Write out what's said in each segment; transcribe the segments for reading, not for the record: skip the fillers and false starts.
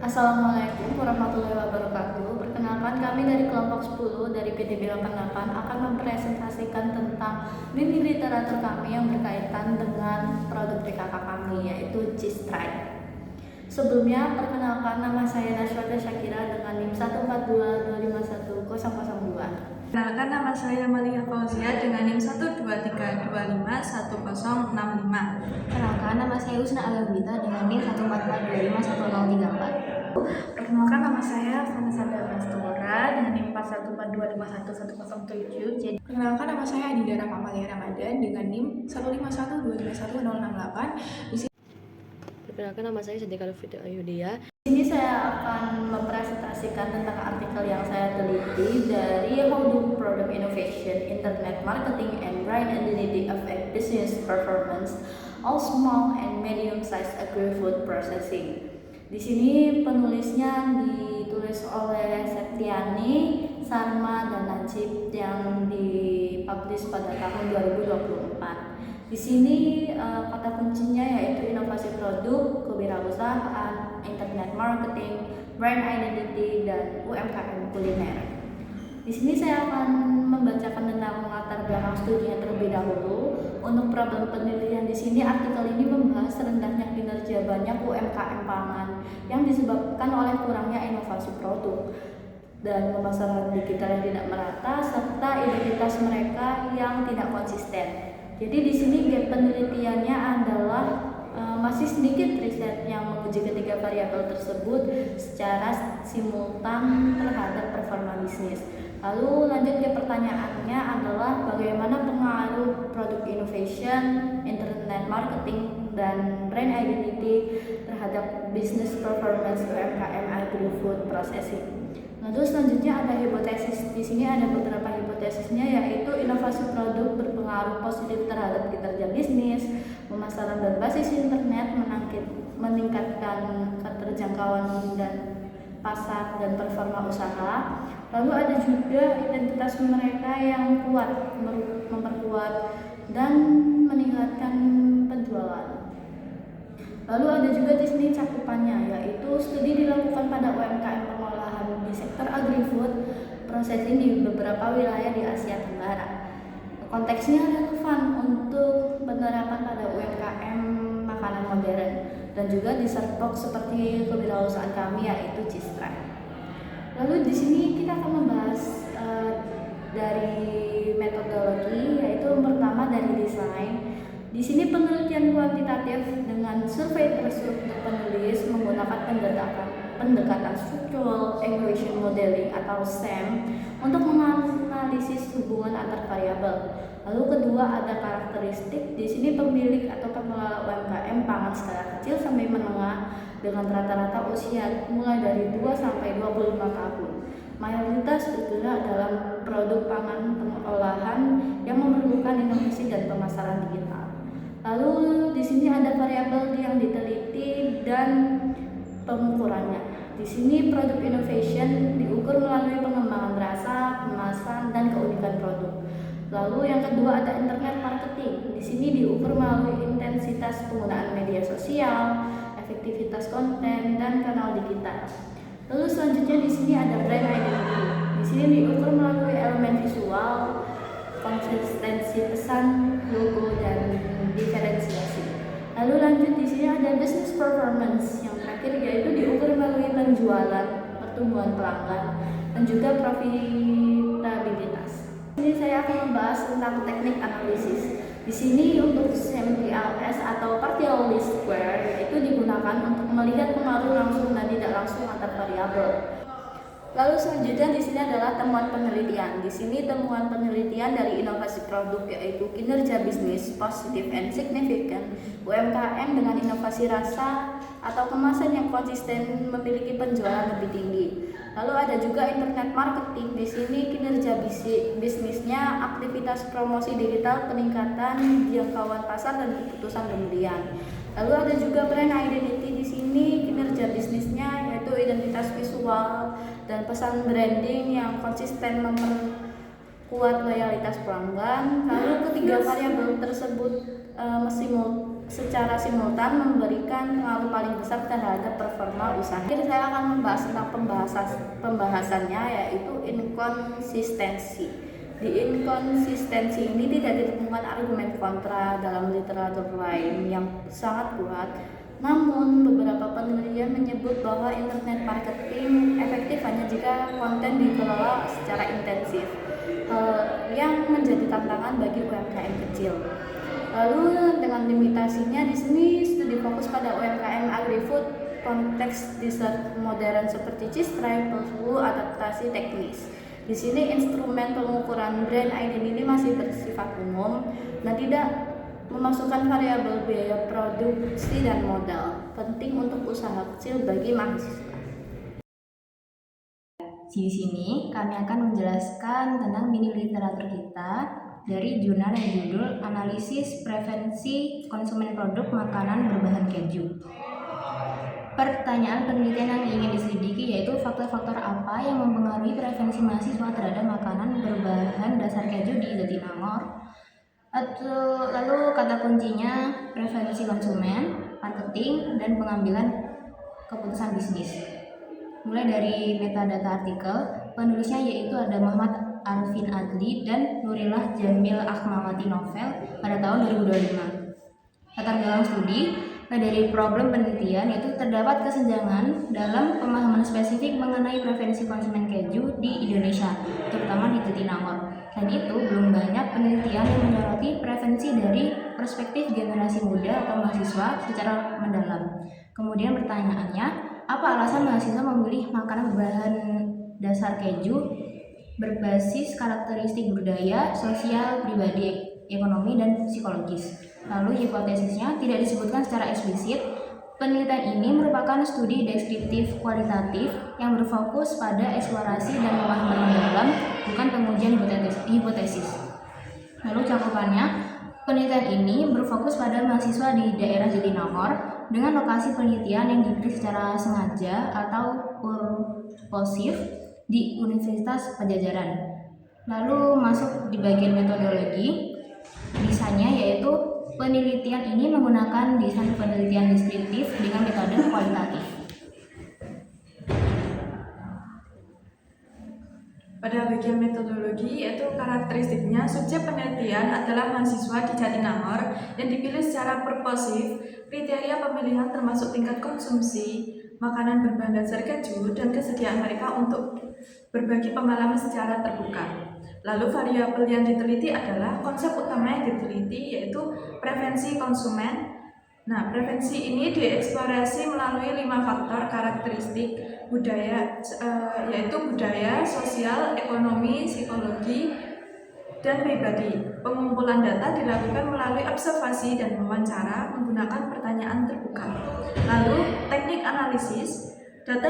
Assalamualaikum warahmatullahi wabarakatuh. Perkenalkan, kami dari kelompok 10 dari PTB 88 akan mempresentasikan tentang mini literatur kami yang berkaitan dengan produk PKK kami, yaitu Cheese Strike. Sebelumnya, perkenalkan, nama saya Naswata Syakira dengan NIM 142251002. Perkenalkan, nama saya Malia Fauzia dengan NIM 123251065. Perkenalkan, nama saya Husna Alabita dengan NIM 144251034. Perkenalkan, nama saya Vanessa Dastora dengan NIM 414251107. Jadi, perkenalkan, nama saya Adida Rahmamalia Ramadan dengan NIM 1512511068. Perkenalkan, nama saya Sedika Lufita Ayudia. Di sini saya akan mempresentasikan tentang artikel yang saya teliti dari How Do Product Innovation, Internet Marketing, and Brand Identity Affect Business Performance of Small and Medium-Sized Agri-Food Processing. Di sini penulisnya ditulis oleh Septiani, Sarma, dan Najib yang dipublish pada tahun 2024. Di sini kata kuncinya yaitu inovasi produk, kewirausahaan, internet marketing, brand identity, dan UMKM kuliner. Di sini saya akan membacakan tentang latar belakang studinya terlebih dahulu. Untuk problem penelitian di sini, artikel ini membahas rendahnya kinerja banyak UMKM pangan yang disebabkan oleh kurangnya inovasi produk dan pemasaran digital yang tidak merata serta identitas mereka yang tidak konsisten. Jadi di sini gap penelitiannya adalah masih sedikit riset yang menguji ketiga variabel tersebut secara simultan terhadap performa bisnis. Lalu lanjut ke pertanyaannya adalah bagaimana pengaruh produk innovation, internet marketing, dan brand identity terhadap business performance UMKM agri-food processing. Lalu selanjutnya ada hipotesis. Di sini ada beberapa hipotesisnya, yaitu inovasi produk berpengaruh positif terhadap kinerja bisnis, pemasaran berbasis internet meningkatkan keterjangkauan dan pasar dan performa usaha. Lalu ada juga identitas mereka yang kuat, memperkuat dan meningkatkan penjualan. Lalu ada juga di sini cakupannya, yaitu studi dilakukan pada UMKM pengolahan di sektor agri-food processing di beberapa wilayah di Asia Tenggara. Konteksnya relevan untuk penerapan pada UMKM makanan modern dan juga di Serpok seperti kewirausahaan kami, yaitu Cheese Strike. Lalu di sini kita akan membahas dari metodologi, yaitu pertama dari desain. Di sini penelitian kuantitatif dengan survei terstruktur penulis menggunakan pendekatan structural equation modeling atau SEM untuk menganalisis hubungan antar variabel. Lalu kedua ada karakteristik. Di sini pemilik atau pengelola UMKM pangan skala kecil sampai menengah dengan rata-rata usia mulai dari 2 sampai 25 tahun. Mayoritas bergerak dalam produk pangan pengolahan yang memerlukan inovasi dan pemasaran digital. Lalu di sini ada variabel yang diteliti dan pengukurannya. Di sini produk innovation diukur melalui pengembangan rasa, kemasan, dan keunikan produk. Lalu yang kedua ada internet marketing. Di sini diukur melalui intensitas penggunaan media sosial, efektivitas konten, dan kanal digital. Lalu selanjutnya di sini ada brand identity. Di sini diukur melalui elemen visual, konsistensi pesan, logo, dan diferensiasi. Lalu lanjut di sini ada business performance yang terakhir, yaitu diukur melalui penjualan, pertumbuhan pelanggan, dan juga profitabilitas. Ini saya akan membahas tentang teknik analisis. Di sini untuk SEM-PLS atau partial least square, yaitu digunakan untuk melihat pengaruh langsung dan tidak langsung antar variabel. Lalu selanjutnya di sini adalah temuan penelitian. Di sini temuan penelitian dari inovasi produk, yaitu kinerja bisnis positif and significant UMKM dengan inovasi rasa atau kemasan yang konsisten memiliki penjualan lebih tinggi. Lalu ada juga internet marketing. Di sini kinerja bisnisnya aktivitas promosi digital, peningkatan jangkauan pasar, dan keputusan pembelian. Lalu ada juga brand identity. Di sini kinerja bisnisnya yaitu identitas visual dan pesan branding yang konsisten memperkuat loyalitas pelanggan. Lalu ketiga variabel tersebut secara simultan memberikan pengaruh paling besar terhadap performa usaha. Jadi saya akan membahas tentang pembahasannya, yaitu inkonsistensi. Di inkonsistensi ini tidak ditemukan argumen kontra dalam literatur lain yang sangat kuat. Namun, beberapa penelitian menyebut bahwa internet marketing efektif hanya jika konten dikelola secara intensif, yang menjadi tantangan bagi UMKM kecil. Lalu dengan limitasinya di sini studi fokus pada UMKM agri-food konteks dessert modern seperti cheese tray perlu adaptasi teknis. Di sini instrumen pengukuran brand identity masih bersifat umum dan tidak memasukkan variabel biaya produksi dan modal penting untuk usaha kecil bagi mahasiswa. Di sini kami akan menjelaskan tentang mini literatur kita dari jurnal yang judul Analisis Preferensi Konsumen Produk Makanan Berbahan Keju. Pertanyaan penelitian yang ingin diselidiki yaitu faktor-faktor apa yang mempengaruhi preferensi mahasiswa terhadap makanan berbahan dasar keju di Jatinangor. Lalu kata kuncinya preferensi konsumen, marketing, dan pengambilan keputusan bisnis. Mulai dari metadata artikel, penulisnya yaitu ada Muhammad Arfin Adli dan Nurillah Jamil Akmawati Novel pada tahun 2025. Latar belakang studi, dari problem penelitian yaitu terdapat kesenjangan dalam pemahaman spesifik mengenai preferensi konsumen keju di Indonesia, terutama di Jatinangor. Dan itu belum banyak penelitian yang menyoroti preferensi dari perspektif generasi muda atau mahasiswa secara mendalam. Kemudian pertanyaannya, apa alasan mahasiswa memilih makanan berbahan dasar keju berbasis karakteristik budaya, sosial, pribadi, ekonomi, dan psikologis? Lalu hipotesisnya tidak disebutkan secara eksplisit. Penelitian ini merupakan studi deskriptif kualitatif yang berfokus pada eksplorasi dan pemahaman mendalam, bukan pengujian hipotesis. Lalu cakupannya, penelitian ini berfokus pada mahasiswa di daerah Jatinangor dengan lokasi penelitian yang dipilih secara sengaja atau purposif di Universitas Padjadjaran. Lalu masuk di bagian metodologi, desainnya yaitu penelitian ini menggunakan desain penelitian deskriptif dengan metode kualitatif. Pada bagian metodologi, yaitu karakteristiknya, subjek penelitian adalah mahasiswa di Jatinangor yang dipilih secara purposif. Kriteria pemilihan termasuk tingkat konsumsi makanan berbahan dasar keju dan kesediaan mereka untuk berbagi pengalaman secara terbuka. Lalu variabel yang diteliti adalah konsep utama yang diteliti yaitu preferensi konsumen. Nah, preferensi ini dieksplorasi melalui 5 faktor karakteristik budaya, yaitu budaya, sosial, ekonomi, psikologi, dan pribadi. Pengumpulan data dilakukan melalui observasi dan wawancara menggunakan pertanyaan terbuka. Lalu teknik analisis, data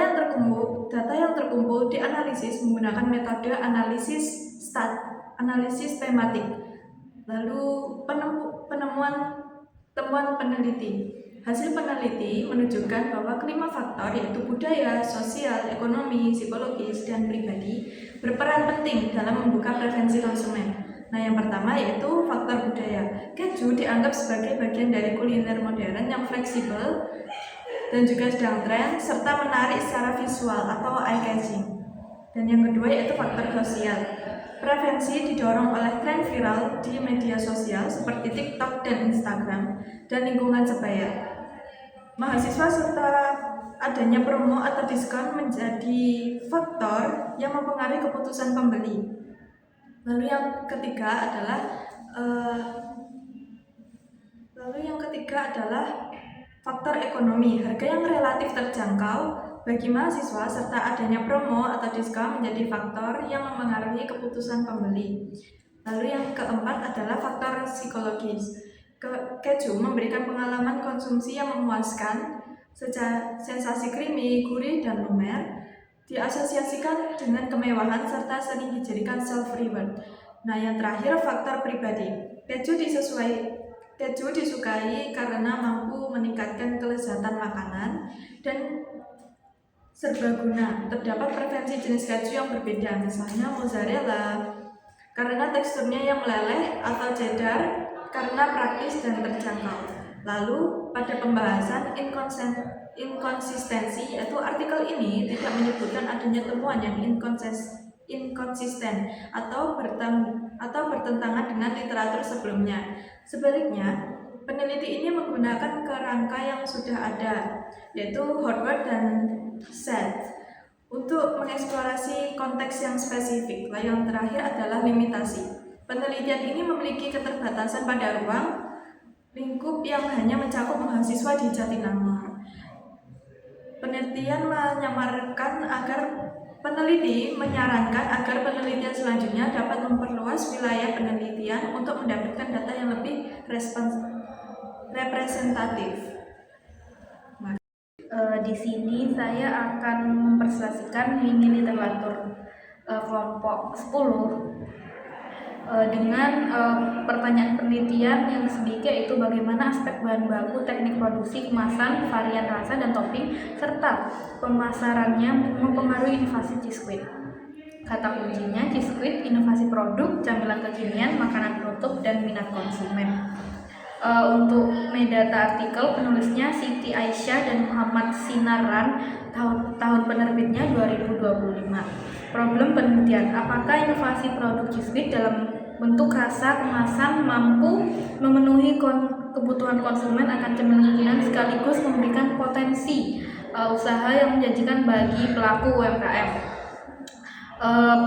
yang terkumpul dianalisis menggunakan metode analisis tematik. Lalu temuan peneliti. Hasil peneliti menunjukkan bahwa kelima faktor yaitu budaya, sosial, ekonomi, psikologis, dan pribadi berperan penting dalam membuka preferensi konsumen. Nah, yang pertama yaitu faktor budaya. Keju dianggap sebagai bagian dari kuliner modern yang fleksibel dan juga sedang tren serta menarik secara visual atau eye-catching. Dan yang kedua yaitu faktor sosial. Preferensi didorong oleh tren viral di media sosial seperti TikTok dan Instagram dan lingkungan sebaya. Mahasiswa serta adanya promo atau diskon menjadi faktor yang mempengaruhi keputusan pembeli. Lalu yang ketiga adalah faktor ekonomi. Harga yang relatif terjangkau bagi mahasiswa serta adanya promo atau diskon menjadi faktor yang mempengaruhi keputusan pembeli. Lalu yang keempat adalah faktor psikologis. Keju memberikan pengalaman konsumsi yang memuaskan, sensasi creamy, gurih, dan lumer, diasosiasikan dengan kemewahan serta sering dijadikan self-reward. Nah, yang terakhir faktor pribadi. Keju disukai karena mampu meningkatkan kelezatan makanan dan serbaguna. Terdapat preferensi jenis keju yang berbeda, misalnya mozzarella karena teksturnya yang meleleh atau cheddar karena praktis dan terjangkau. Lalu pada pembahasan inkonsistensi, yaitu artikel ini tidak menyebutkan adanya temuan yang inkonsisten atau bertentangan dengan literatur sebelumnya. Sebaliknya, peneliti ini menggunakan kerangka yang sudah ada, yaitu Howard dan Seth, untuk mengeksplorasi konteks yang spesifik. Lalu yang terakhir adalah limitasi. Penelitian ini memiliki keterbatasan pada ruang lingkup yang hanya mencakup mahasiswa di Jatinangor. Peneliti menyarankan agar penelitian selanjutnya dapat memperluas wilayah penelitian untuk mendapatkan data yang lebih representatif. Di sini saya akan mempresentasikan mini literatur kelompok 10 dengan pertanyaan penelitian yang sedikit, yaitu bagaimana aspek bahan baku, teknik produksi, kemasan, varian rasa dan topping, serta pemasarannya mempengaruhi inovasi Cisquit. Kata kuncinya Cisquit, inovasi produk, camilan kekinian, makanan penutup, dan minat konsumen. Untuk metadata artikel, penulisnya Siti Aisyah dan Muhammad Sinaran, tahun penerbitnya 2025. Problem penelitian, apakah inovasi produk Cisquit dalam bentuk rasa kemasan mampu memenuhi kebutuhan konsumen akan cemilan kekinian sekaligus memberikan potensi usaha yang menjanjikan bagi pelaku UMKM.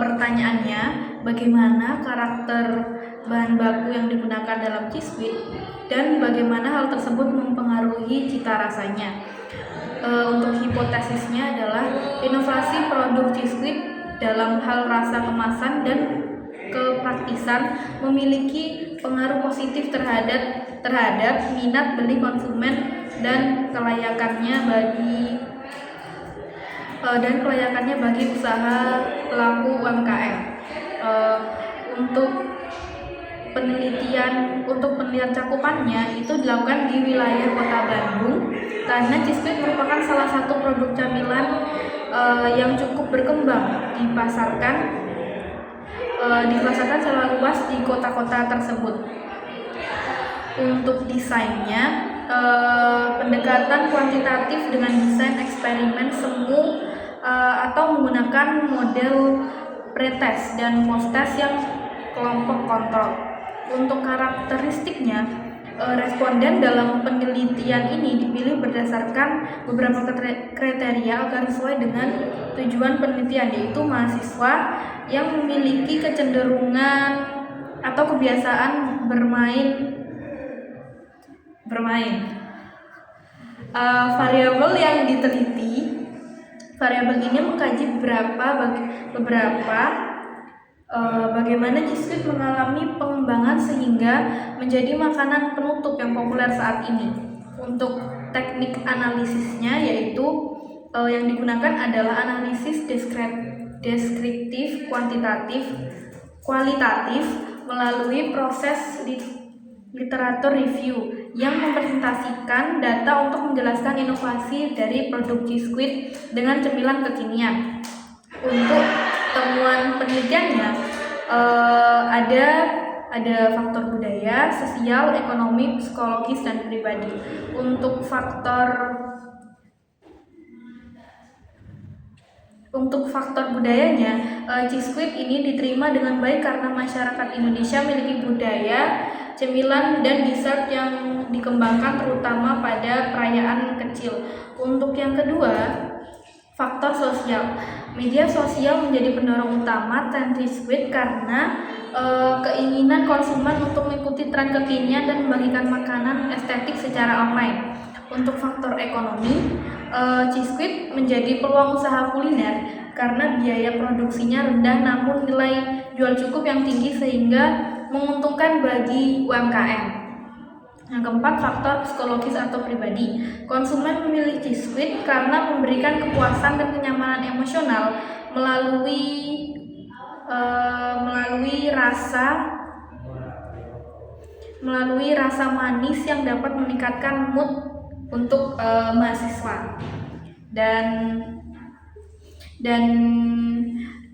Pertanyaannya, bagaimana karakter bahan baku yang digunakan dalam Cisquit dan bagaimana hal tersebut mempengaruhi cita rasanya. Untuk hipotesisnya adalah inovasi produk Cisquit dalam hal rasa kemasan dan kepraktisan memiliki pengaruh positif terhadap minat beli konsumen dan kelayakannya bagi usaha pelaku UMKM. Untuk penelitian cakupannya itu dilakukan di wilayah Kota Bandung karena Cisquit merupakan salah satu produk camilan yang cukup berkembang dipasarkan secara luas di kota-kota tersebut. Untuk desainnya, pendekatan kuantitatif dengan desain eksperimen semu atau menggunakan model pretest dan post-test yang kelompok kontrol. Untuk karakteristiknya, responden dalam penelitian ini dipilih berdasarkan beberapa kriteria agar sesuai dengan tujuan penelitian, yaitu mahasiswa yang memiliki kecenderungan atau kebiasaan bermain. Variabel yang diteliti, variabel ini mengkaji bagaimana Cisquit mengalami pengembangan sehingga menjadi makanan penutup yang populer saat ini. Untuk teknik analisisnya, yaitu yang digunakan adalah analisis deskriptif kualitatif melalui proses literatur review yang mempresentasikan data untuk menjelaskan inovasi dari produk Cisquit dengan cemilan kekinian. Untuk temuan penelitiannya ada faktor budaya, sosial, ekonomi, psikologis, dan pribadi. Untuk faktor budayanya, Cisquit ini diterima dengan baik karena masyarakat Indonesia memiliki budaya cemilan dan dessert yang dikembangkan terutama pada perayaan kecil. Untuk yang kedua, faktor sosial. Media sosial menjadi pendorong utama tren Cisquit karena keinginan konsumen untuk mengikuti tren kekinian dan membagikan makanan estetik secara online. Untuk faktor ekonomi, Cisquit menjadi peluang usaha kuliner karena biaya produksinya rendah namun nilai jual cukup yang tinggi sehingga menguntungkan bagi UMKM. Yang keempat, faktor psikologis atau pribadi. Konsumen memilih Cisquit karena memberikan kepuasan dan kenyamanan emosional melalui rasa manis yang dapat meningkatkan mood untuk mahasiswa. Dan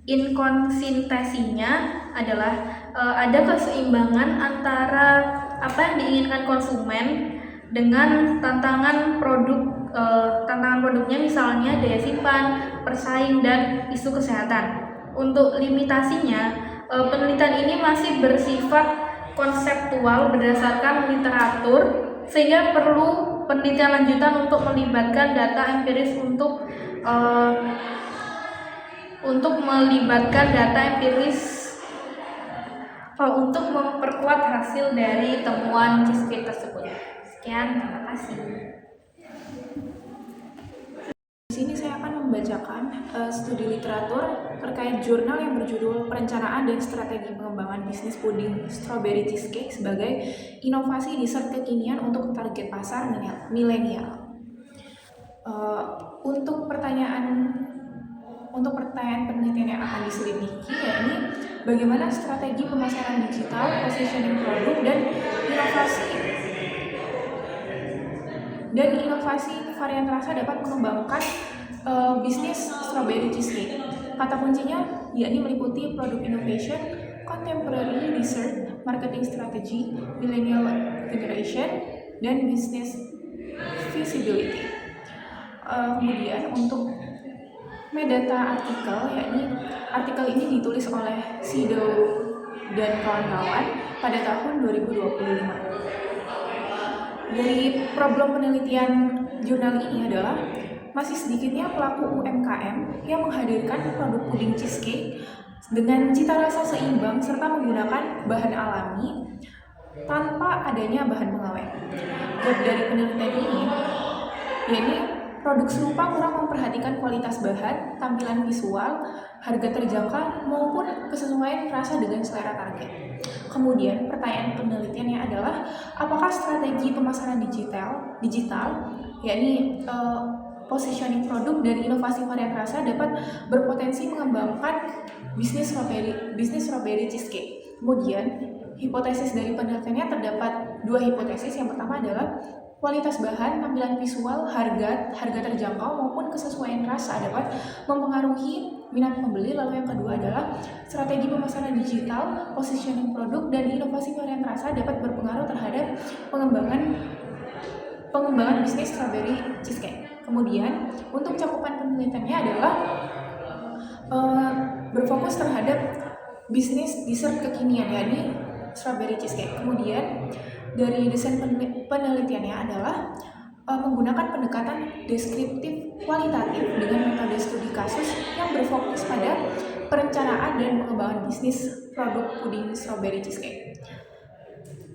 inkonsistesinya adalah ada keseimbangan antara apa yang diinginkan konsumen dengan tantangan produknya misalnya daya simpan, persaing, dan isu kesehatan. Untuk limitasinya, penelitian ini masih bersifat konseptual berdasarkan literatur, sehingga perlu penelitian lanjutan untuk melibatkan data empiris untuk untuk memperkuat hasil dari temuan CISPID tersebut. Sekian, terima kasih. Di sini saya akan membacakan studi literatur terkait jurnal yang berjudul Perencanaan dan Strategi Pengembangan Bisnis Puding Strawberry Cheesecake sebagai Inovasi Dessert Kekinian untuk Target Pasar Milenial. Untuk pertanyaan penelitian yang akan diselidiki, yakni bagaimana strategi pemasaran digital, positioning produk, dan inovasi varian rasa dapat mengembangkan bisnis strawberry cheesecake. Kata kuncinya yakni meliputi product innovation, contemporary dessert, marketing strategy, millennial generation, dan business feasibility. Kemudian untuk metadata artikel, yakni artikel ini ditulis oleh Sido dan kawan-kawan pada tahun 2025. Dari problem penelitian jurnal ini adalah masih sedikitnya pelaku UMKM yang menghadirkan produk puding cheesecake dengan cita rasa seimbang serta menggunakan bahan alami tanpa adanya bahan pengawet. Dari penelitian ini, yakni produk serupa kurang memperhatikan kualitas bahan, tampilan visual, harga terjangkau, maupun kesesuaian rasa dengan selera target. Kemudian, pertanyaan penelitiannya adalah, apakah strategi pemasaran digital yakni positioning produk dan inovasi varian rasa dapat berpotensi mengembangkan bisnis strawberry cheesecake. Kemudian, hipotesis dari penelitiannya terdapat dua hipotesis. Yang pertama adalah kualitas bahan, tampilan visual, harga terjangkau maupun kesesuaian rasa dapat mempengaruhi minat pembeli. Lalu yang kedua adalah strategi pemasaran digital, positioning produk, dan inovasi varian rasa dapat berpengaruh terhadap pengembangan bisnis strawberry cheesecake. Kemudian untuk cakupan penelitiannya adalah berfokus terhadap bisnis dessert kekinian, yakni strawberry cheesecake. Kemudian dari desain penelitiannya adalah menggunakan pendekatan deskriptif kualitatif dengan metode studi kasus yang berfokus pada perencanaan dan pengembangan bisnis produk puding strawberry cheesecake.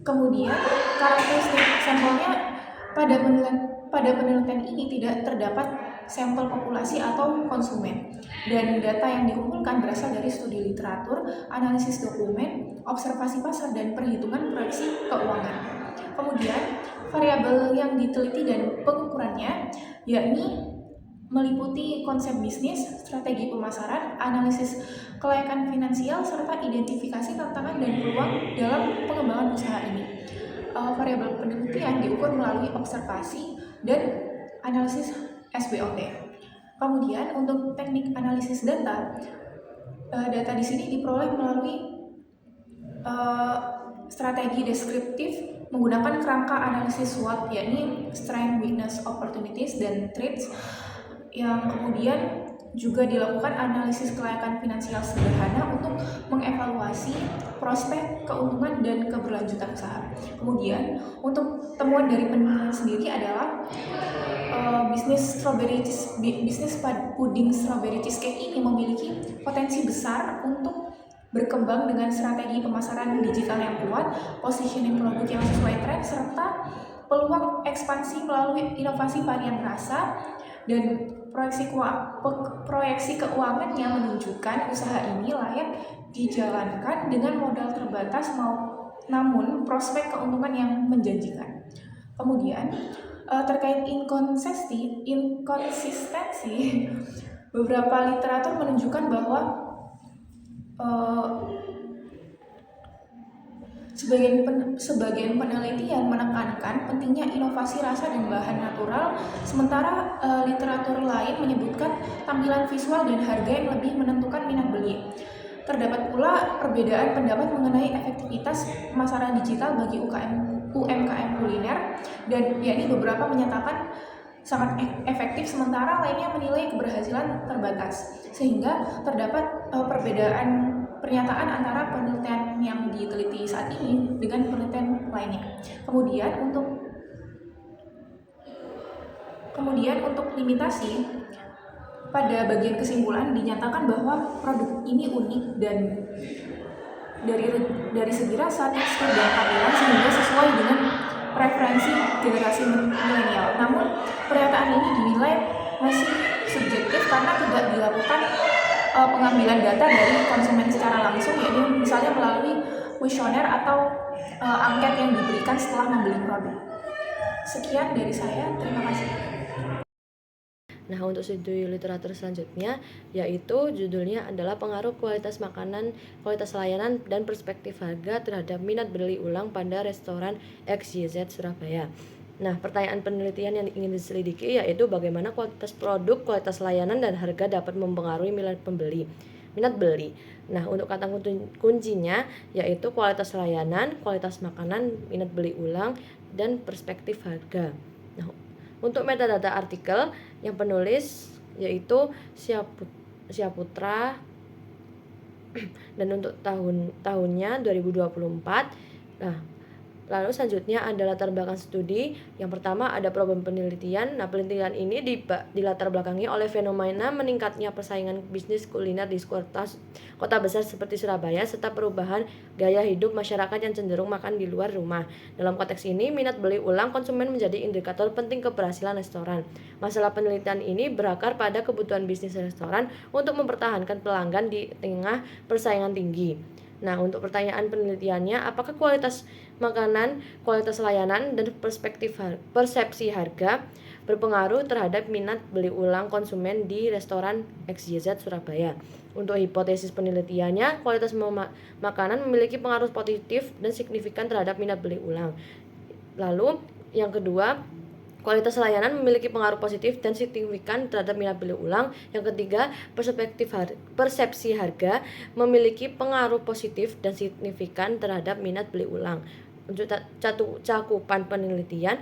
Kemudian karakteristik sampelnya pada penelitian ini tidak terdapat sampel populasi atau konsumen, dan data yang dikumpulkan berasal dari studi literatur, analisis dokumen, observasi pasar, dan perhitungan proyeksi keuangan. Kemudian variabel yang diteliti dan pengukurannya yakni meliputi konsep bisnis, strategi pemasaran, analisis kelayakan finansial, serta identifikasi tantangan dan peluang dalam pengembangan usaha ini. Variabel penelitian diukur melalui observasi dan analisis SWOT. Kemudian untuk teknik analisis data di sini diperoleh melalui strategi deskriptif menggunakan kerangka analisis SWOT, yakni Strength, Weakness, Opportunities, dan Threats, yang kemudian juga dilakukan analisis kelayakan finansial sederhana untuk mengevaluasi prospek, keuntungan, dan keberlanjutan usaha. Kemudian untuk temuan dari penelitian sendiri adalah bisnis puding strawberry cheesecake ini memiliki potensi besar untuk berkembang dengan strategi pemasaran digital yang kuat, positioning produk yang sesuai tren, serta peluang ekspansi melalui inovasi varian rasa, dan proyeksi keuangan yang menunjukkan usaha ini layak dijalankan dengan modal terbatas namun prospek keuntungan yang menjanjikan. Kemudian terkait inkonsistensi, beberapa literatur menunjukkan bahwa sebagian penelitian menekankan pentingnya inovasi rasa dan bahan natural, sementara literatur lain menyebutkan tampilan visual dan harga yang lebih menentukan minat beli. Terdapat pula perbedaan pendapat mengenai efektivitas pemasaran digital bagi UMKM kuliner, dan yakni beberapa menyatakan sangat efektif, sementara lainnya menilai keberhasilan terbatas, sehingga terdapat perbedaan pernyataan antara penelitian yang diteliti saat ini dengan penelitian lainnya. Kemudian untuk limitasi, pada bagian kesimpulan dinyatakan bahwa produk ini unik dan dari segi rasa, tekstur, dan tampilan sehingga sesuai dengan preferensi generasi milenial. Namun pernyataan ini dinilai masih subjektif karena tidak dilakukan pengambilan data dari konsumen secara langsung, yaitu misalnya melalui kuesioner atau angket yang diberikan setelah membeli produk. Sekian dari saya, terima kasih. Nah, untuk studi literatur selanjutnya yaitu judulnya adalah pengaruh kualitas makanan, kualitas layanan, dan perspektif harga terhadap minat beli ulang pada restoran XYZ Surabaya. Nah, pertanyaan penelitian yang ingin diselidiki yaitu bagaimana kualitas produk, kualitas layanan, dan harga dapat mempengaruhi minat beli. Nah, untuk kata kuncinya yaitu kualitas layanan, kualitas makanan, minat beli ulang, dan perspektif harga. Nah, untuk metadata artikel yang penulis yaitu Syaputra dan untuk tahunnya 2024. Nah, lalu selanjutnya ada latar belakang studi. Yang pertama ada problem penelitian. Nah, penelitian ini dilatar belakangi oleh fenomena meningkatnya persaingan bisnis kuliner di kota besar seperti Surabaya serta perubahan gaya hidup masyarakat yang cenderung makan di luar rumah. Dalam konteks ini, minat beli ulang konsumen menjadi indikator penting keberhasilan restoran. Masalah penelitian ini berakar pada kebutuhan bisnis restoran untuk mempertahankan pelanggan di tengah persaingan tinggi. Nah, untuk pertanyaan penelitiannya, apakah kualitas makanan, kualitas layanan, dan persepsi harga berpengaruh terhadap minat beli ulang konsumen di restoran XYZ Surabaya? Untuk hipotesis penelitiannya, kualitas makanan memiliki pengaruh positif dan signifikan terhadap minat beli ulang. Lalu, yang kedua, kualitas layanan memiliki pengaruh positif dan signifikan terhadap minat beli ulang. Yang ketiga, persepsi harga memiliki pengaruh positif dan signifikan terhadap minat beli ulang. Untuk cakupan penelitian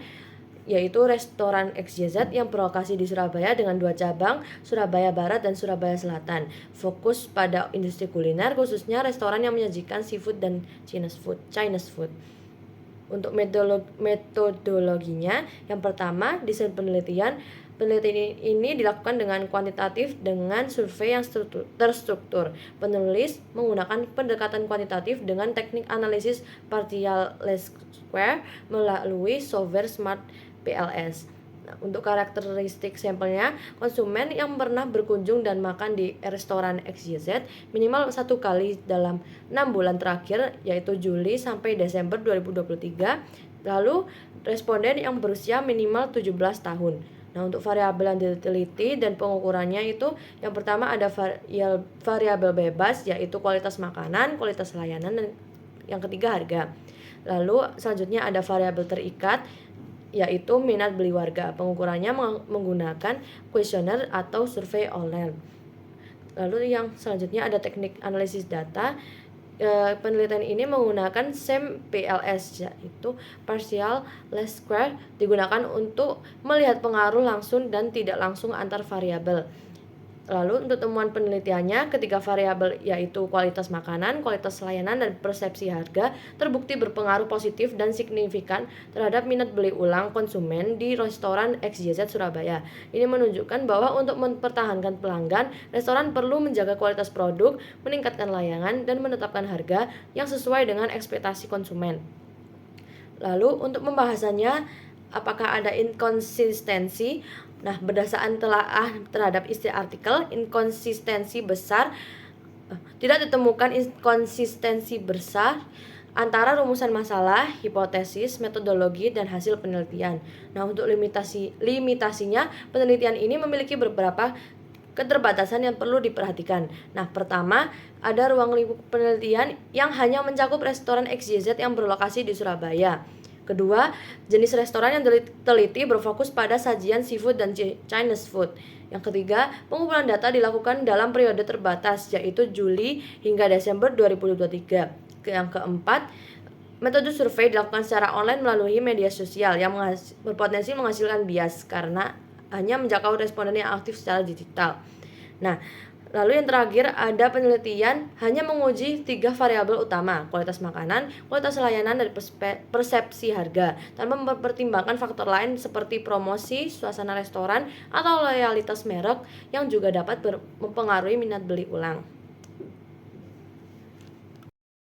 yaitu restoran XYZ yang berlokasi di Surabaya dengan 2 cabang, Surabaya Barat dan Surabaya Selatan. Fokus pada industri kuliner, khususnya restoran yang menyajikan seafood dan Chinese food. Untuk metodologinya, yang pertama, desain penelitian. Penelitian ini dilakukan dengan kuantitatif dengan survei yang terstruktur. Penulis menggunakan pendekatan kuantitatif dengan teknik analisis partial least square melalui software Smart PLS. Nah, untuk karakteristik sampelnya, konsumen yang pernah berkunjung dan makan di restoran XYZ minimal 1 kali dalam 6 bulan terakhir, yaitu Juli sampai Desember 2023. Lalu, responden yang berusia minimal 17 tahun. Nah, untuk variabel yang diteliti dan pengukurannya itu, yang pertama ada variabel bebas, yaitu kualitas makanan, kualitas layanan, dan yang ketiga harga. Lalu, selanjutnya ada variabel terikat, yaitu minat beli warga. Pengukurannya menggunakan kuesioner atau survei online. Lalu yang selanjutnya ada teknik analisis data. Penelitian ini menggunakan SEM PLS, yaitu partial least square, digunakan untuk melihat pengaruh langsung dan tidak langsung antar variabel. Lalu untuk temuan penelitiannya, ketiga variabel yaitu kualitas makanan, kualitas layanan, dan persepsi harga terbukti berpengaruh positif dan signifikan terhadap minat beli ulang konsumen di restoran XYZ Surabaya. Ini menunjukkan bahwa untuk mempertahankan pelanggan, restoran perlu menjaga kualitas produk, meningkatkan layanan, dan menetapkan harga yang sesuai dengan ekspektasi konsumen. Lalu untuk pembahasannya, apakah ada inkonsistensi? Nah, berdasarkan telaah terhadap isi artikel, tidak ditemukan inkonsistensi besar antara rumusan masalah, hipotesis, metodologi, dan hasil penelitian. Nah, untuk limitasinya, penelitian ini memiliki beberapa keterbatasan yang perlu diperhatikan. Nah, pertama, ada ruang lingkup penelitian yang hanya mencakup restoran XYZ yang berlokasi di Surabaya. Kedua, jenis restoran yang diteliti berfokus pada sajian seafood dan Chinese food. Yang ketiga, pengumpulan data dilakukan dalam periode terbatas, yaitu Juli hingga Desember 2023. Yang keempat, Metode survei dilakukan secara online melalui media sosial yang berpotensi menghasilkan bias karena hanya menjangkau responden yang aktif secara digital. Nah, lalu yang terakhir ada penelitian hanya menguji 3 variabel utama, kualitas makanan, kualitas layanan, dan persepsi harga, tanpa mempertimbangkan faktor lain seperti promosi, suasana restoran, atau loyalitas merek yang juga dapat mempengaruhi minat beli ulang.